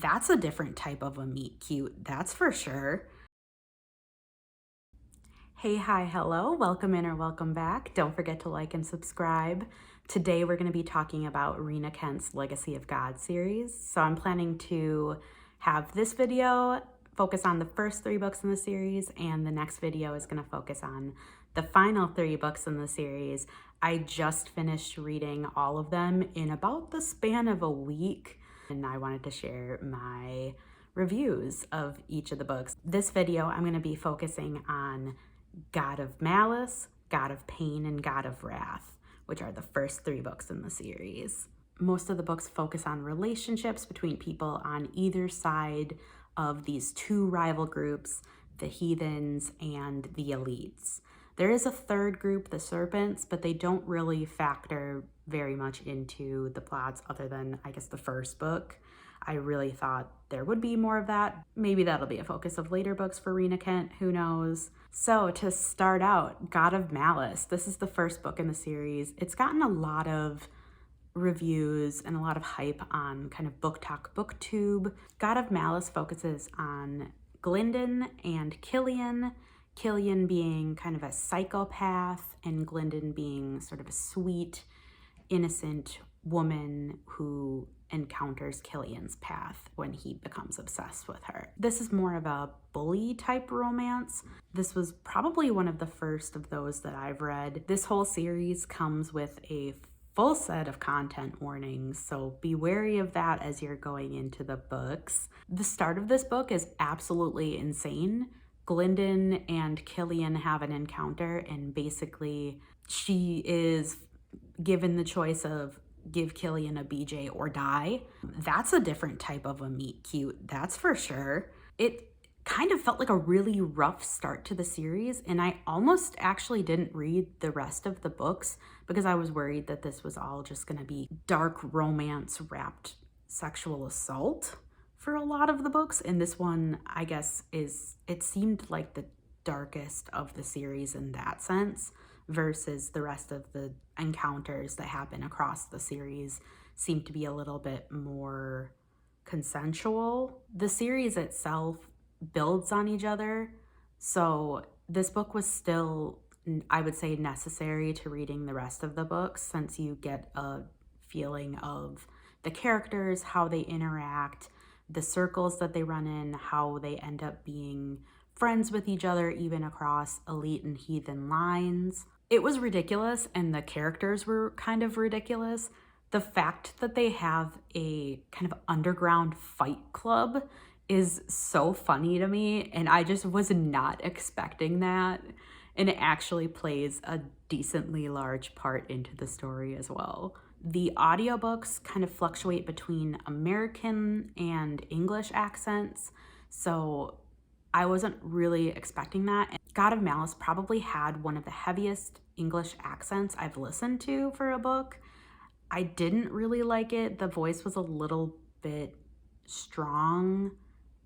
That's a different type of a meet cute, that's for sure. Hey, hi, hello, welcome in or welcome back. Don't forget to like and subscribe. Today we're going to be talking about Rina Kent's Legacy of God series. So I'm planning to have this video focus on the first 3 books in the series, and the next video is going to focus on the final 3 books in the series. I just finished reading all of them in about the span of a week, and I wanted to share my reviews of each of the books. This video, I'm going to be focusing on God of Malice, God of Pain, and God of Wrath, which are the first 3 books in the series. Most of the books focus on relationships between people on either side of these 2 rival groups, the heathens and the elites. There is a third group, the serpents, but they don't really factor very much into the plots other than, I guess, the first book. I really thought there would be more of that. Maybe that'll be a focus of later books for Rina Kent, who knows? So to start out, God of Malice. This is the first book in the series. It's gotten a lot of reviews and a lot of hype on kind of Booktok, Booktube. God of Malice focuses on Glyndon and Killian. Killian being kind of a psychopath and Glyndon being sort of a sweet, innocent woman who encounters Killian's path when he becomes obsessed with her. This is more of a bully type romance. This was probably one of the first of those that I've read. This whole series comes with a full set of content warnings, so be wary of that as you're going into the books. The start of this book is absolutely insane. Glyndon and Killian have an encounter, and basically she is given the choice of give Killian a BJ or die. That's a different type of a meet cute, that's for sure. It kind of felt like a really rough start to the series, and I almost actually didn't read the rest of the books because I was worried that this was all just gonna be dark romance wrapped sexual assault for a lot of the books. And this one, I guess, it seemed like the darkest of the series in that sense, versus the rest of the encounters that happen across the series seem to be a little bit more consensual. The series itself builds on each other, so this book was still, I would say, necessary to reading the rest of the books, since you get a feeling of the characters, how they interact, the circles that they run in, how they end up being friends with each other even across elite and heathen lines. It was ridiculous, and the characters were kind of ridiculous. The fact that they have a kind of underground fight club is so funny to me, and I just was not expecting that. And it actually plays a decently large part into the story as well. The audiobooks kind of fluctuate between American and English accents, so I wasn't really expecting that. God of Malice probably had one of the heaviest English accents I've listened to for a book. I didn't really like it. The voice was a little bit strong,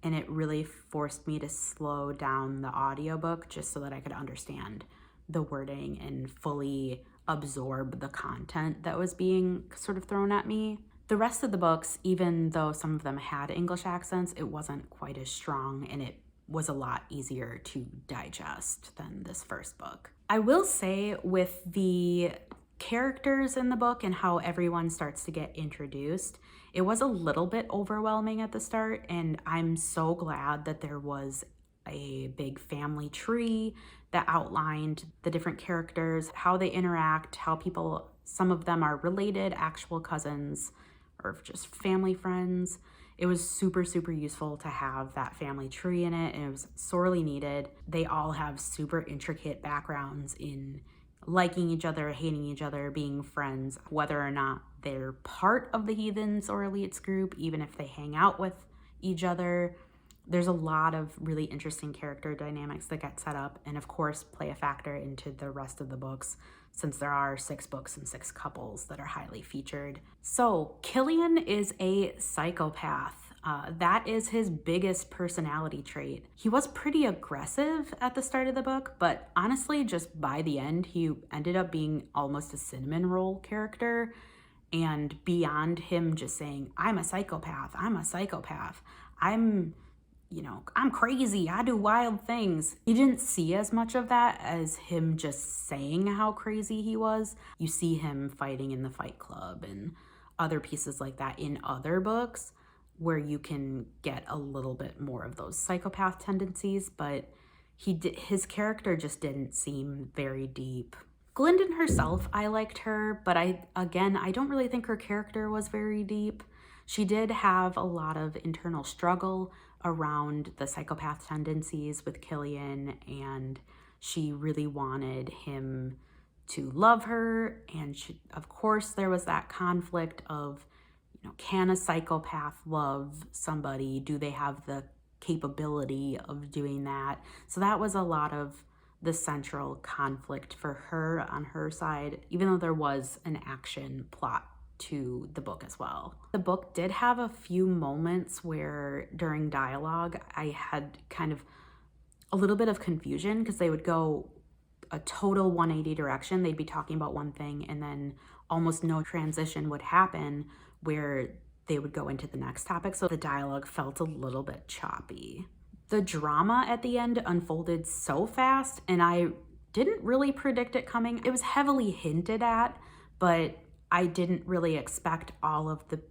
and it really forced me to slow down the audiobook just so that I could understand the wording and fully absorb the content that was being sort of thrown at me. The rest of the books, even though some of them had English accents, it wasn't quite as strong, and it was a lot easier to digest than this first book. I will say, with the characters in the book and how everyone starts to get introduced, it was a little bit overwhelming at the start, and I'm so glad that there was a big family tree that outlined the different characters, how they interact, how people, some of them are related, actual cousins, or just family friends. It was super, super useful to have that family tree in it, and it was sorely needed. They all have super intricate backgrounds in liking each other, hating each other, being friends, whether or not they're part of the heathens or elites group, even if they hang out with each other. There's a lot of really interesting character dynamics that get set up, and of course play a factor into the rest of the books, since there are 6 books and 6 couples that are highly featured. So Killian is a psychopath. That is his biggest personality trait. He was pretty aggressive at the start of the book, but honestly, just by the end, he ended up being almost a cinnamon roll character. And beyond him just saying, I'm a psychopath, I'm I'm crazy, I do wild things. You didn't see as much of that as him just saying how crazy he was. You see him fighting in the Fight Club and other pieces like that in other books where you can get a little bit more of those psychopath tendencies, but his character just didn't seem very deep. Glyndon herself, I liked her, but I don't really think her character was very deep. She did have a lot of internal struggle around the psychopath tendencies with Killian, and she really wanted him to love her. And of course, there was that conflict of, can a psychopath love somebody? Do they have the capability of doing that? So that was a lot of the central conflict for her on her side, even though there was an action plot to the book as well. The book did have a few moments where during dialogue I had kind of a little bit of confusion because they would go a total 180 direction. They'd be talking about one thing and then almost no transition would happen where they would go into the next topic. So the dialogue felt a little bit choppy. The drama at the end unfolded so fast and I didn't really predict it coming. It was heavily hinted at, but I didn't really expect all of the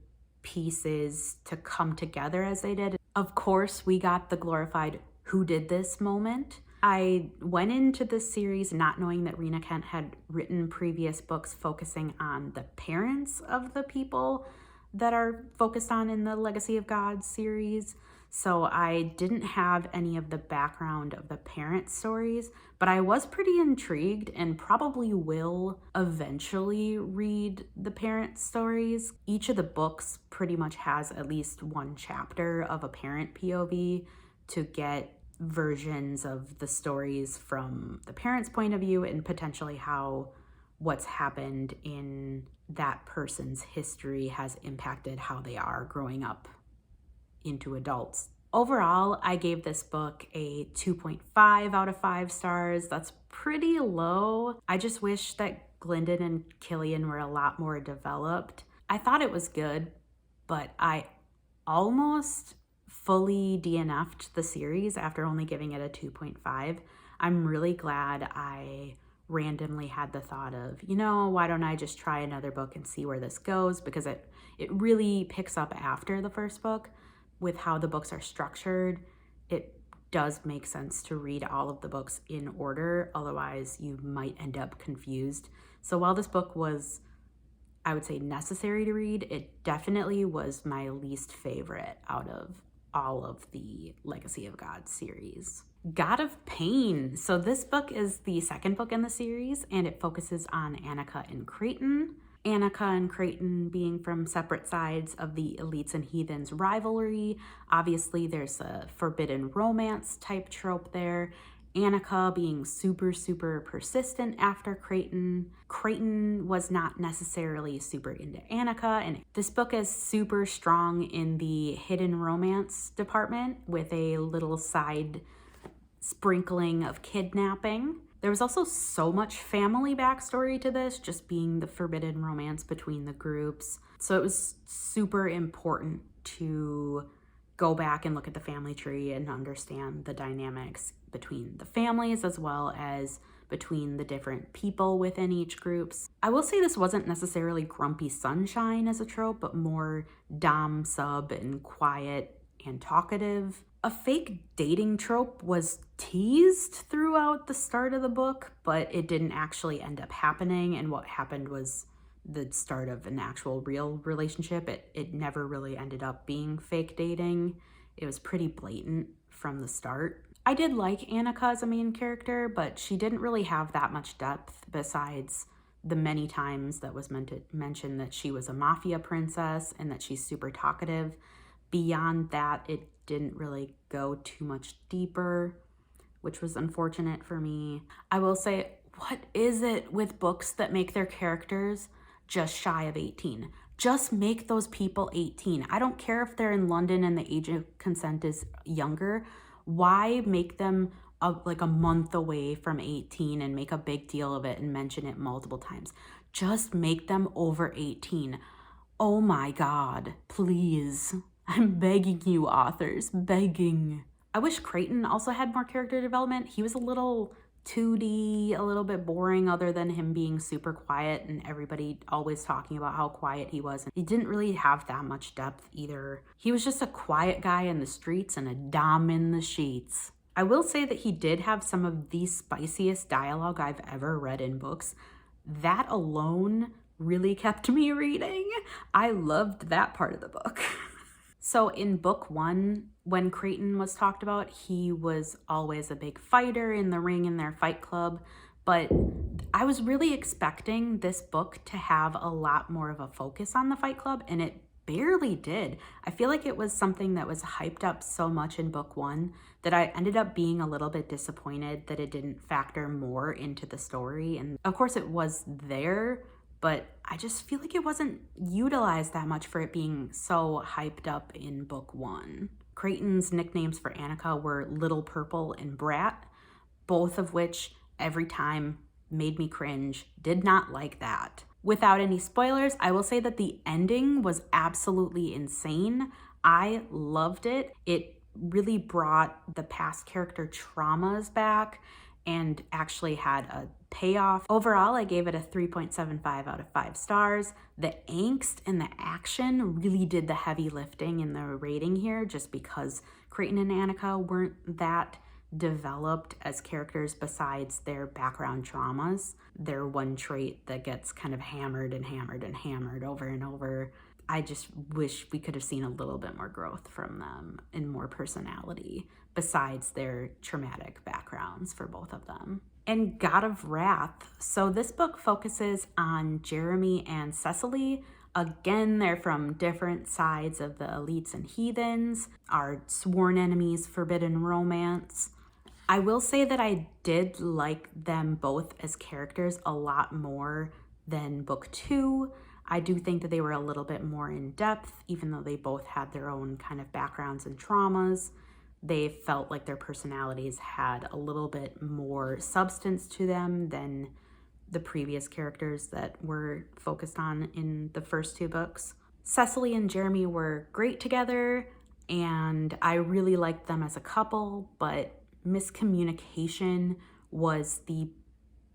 pieces to come together as they did. Of course, we got the glorified who did this moment. I went into this series not knowing that Rina Kent had written previous books focusing on the parents of the people that are focused on in the Legacy of God series. So I didn't have any of the background of the parent stories, but I was pretty intrigued and probably will eventually read the parent stories. Each of the books pretty much has at least one chapter of a parent POV to get versions of the stories from the parent's point of view and potentially how what's happened in that person's history has impacted how they are growing up into adults. Overall, I gave this book a 2.5 out of 5 stars. That's pretty low. I just wish that Glyndon and Killian were a lot more developed. I thought it was good, but I almost fully DNF'd the series after only giving it a 2.5. I'm really glad I randomly had the thought of, why don't I just try another book and see where this goes, because it really picks up after the first book. With how the books are structured, it does make sense to read all of the books in order, otherwise you might end up confused. So while this book was, I would say, necessary to read, it definitely was my least favorite out of all of the Legacy of God series. God of Pain. So this book is the second book in the series, and it focuses on Annika and Creighton. Annika and Creighton being from separate sides of the elites and heathens rivalry. Obviously, there's a forbidden romance type trope there. Annika being super, super persistent after Creighton. Creighton was not necessarily super into Annika, and this book is super strong in the hidden romance department with a little side sprinkling of kidnapping. There was also so much family backstory to this, just being the forbidden romance between the groups. So it was super important to go back and look at the family tree and understand the dynamics between the families as well as between the different people within each groups. I will say this wasn't necessarily grumpy sunshine as a trope, but more dom sub and quiet and talkative. A fake dating trope was teased throughout the start of the book, but it didn't actually end up happening, and what happened was the start of an actual real relationship. It never really ended up being fake dating. It was pretty blatant from the start. I did like Annika as a main character, but she didn't really have that much depth besides the many times that was mentioned that she was a mafia princess and that she's super talkative. Beyond that, it didn't really go too much deeper, which was unfortunate for me. I will say, what is it with books that make their characters just shy of 18? Just make those people 18. I don't care if they're in London and the age of consent is younger. Why make them like a month away from 18 and make a big deal of it and mention it multiple times? Just make them over 18. Oh my God, please. I'm begging you, authors, begging. I wish Creighton also had more character development. He was a little 2D, a little bit boring, other than him being super quiet and everybody always talking about how quiet he was. He didn't really have that much depth either. He was just a quiet guy in the streets and a dom in the sheets. I will say that he did have some of the spiciest dialogue I've ever read in books. That alone really kept me reading. I loved that part of the book. So in book 1, when Creighton was talked about, he was always a big fighter in the ring in their fight club, but I was really expecting this book to have a lot more of a focus on the fight club, and it barely did. I feel like it was something that was hyped up so much in book 1 that I ended up being a little bit disappointed that it didn't factor more into the story. And of course it was there, but I just feel like it wasn't utilized that much for it being so hyped up in book 1. Creighton's nicknames for Annika were Little Purple and Brat, both of which every time made me cringe. Did not like that. Without any spoilers, I will say that the ending was absolutely insane. I loved it. It really brought the past character traumas back and actually had a payoff. Overall, I gave it a 3.75 out of 5 stars. The angst and the action really did the heavy lifting in the rating here, just because Creighton and Annika weren't that developed as characters besides their background traumas. Their one trait that gets kind of hammered and hammered and hammered over and over. I just wish we could have seen a little bit more growth from them and more personality besides their traumatic backgrounds for both of them. And God of Wrath. So this book focuses on Jeremy and Cecily. Again, they're from different sides of the elites and heathens, are sworn enemies, forbidden romance. I will say that I did like them both as characters a lot more than book 2. I do think that they were a little bit more in depth, even though they both had their own kind of backgrounds and traumas. They felt like their personalities had a little bit more substance to them than the previous characters that were focused on in the first 2 books. Cecily and Jeremy were great together, and I really liked them as a couple, but miscommunication was the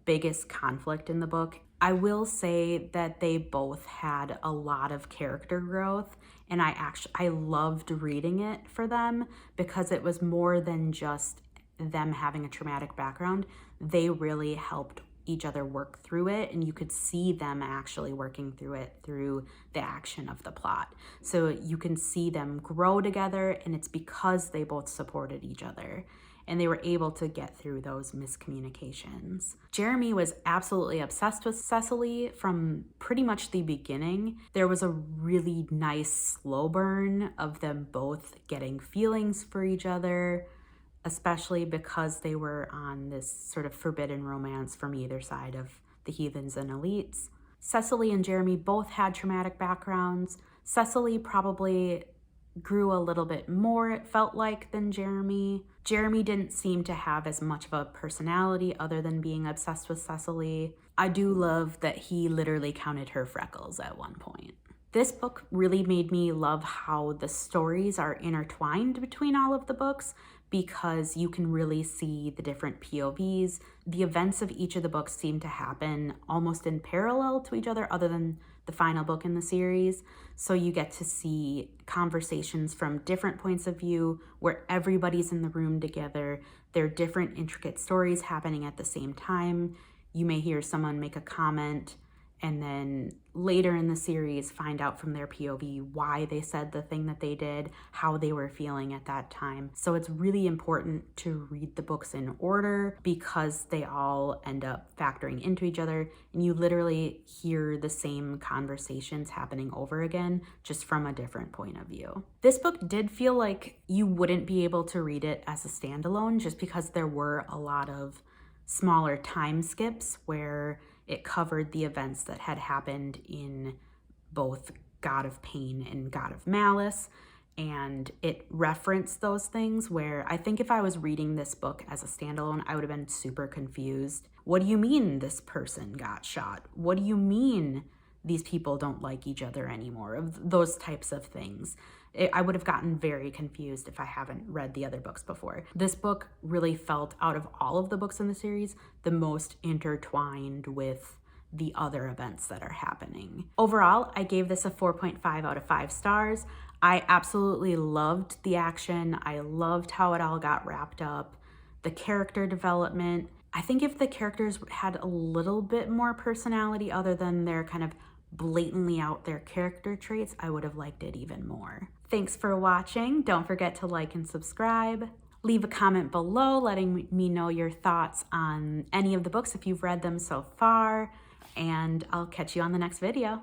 biggest conflict in the book. I will say that they both had a lot of character growth, and I loved reading it for them because it was more than just them having a traumatic background. They really helped each other work through it, and you could see them actually working through it through the action of the plot. So you can see them grow together, and it's because they both supported each other and they were able to get through those miscommunications. Jeremy was absolutely obsessed with Cecily from pretty much the beginning. There was a really nice slow burn of them both getting feelings for each other, especially because they were on this sort of forbidden romance from either side of the heathens and elites. Cecily and Jeremy both had traumatic backgrounds. Cecily probably grew a little bit more, it felt like, than Jeremy. Jeremy didn't seem to have as much of a personality other than being obsessed with Cecily. I do love that he literally counted her freckles at one point. This book really made me love how the stories are intertwined between all of the books, because you can really see the different POVs. The events of each of the books seem to happen almost in parallel to each other than the final book in the series. So you get to see conversations from different points of view where everybody's in the room together. There are different intricate stories happening at the same time. You may hear someone make a comment and then later in the series find out from their POV why they said the thing that they did, how they were feeling at that time. So it's really important to read the books in order because they all end up factoring into each other, and you literally hear the same conversations happening over again, just from a different point of view. This book did feel like you wouldn't be able to read it as a standalone, just because there were a lot of smaller time skips where it covered the events that had happened in both God of Pain and God of Malice, and it referenced those things where I think if I was reading this book as a standalone, I would have been super confused what do you mean this person got shot? What do you mean these people don't like each other anymore? Of those types of things. I would have gotten very confused if I haven't read the other books before. This book really felt, out of all of the books in the series, the most intertwined with the other events that are happening. Overall, I gave this a 4.5 out of 5 stars. I absolutely loved the action. I loved how it all got wrapped up. The character development. I think if the characters had a little bit more personality other than their kind of blatantly out there character traits, I would have liked it even more. Thanks for watching. Don't forget to like and subscribe. Leave a comment below letting me know your thoughts on any of the books if you've read them so far, and I'll catch you on the next video.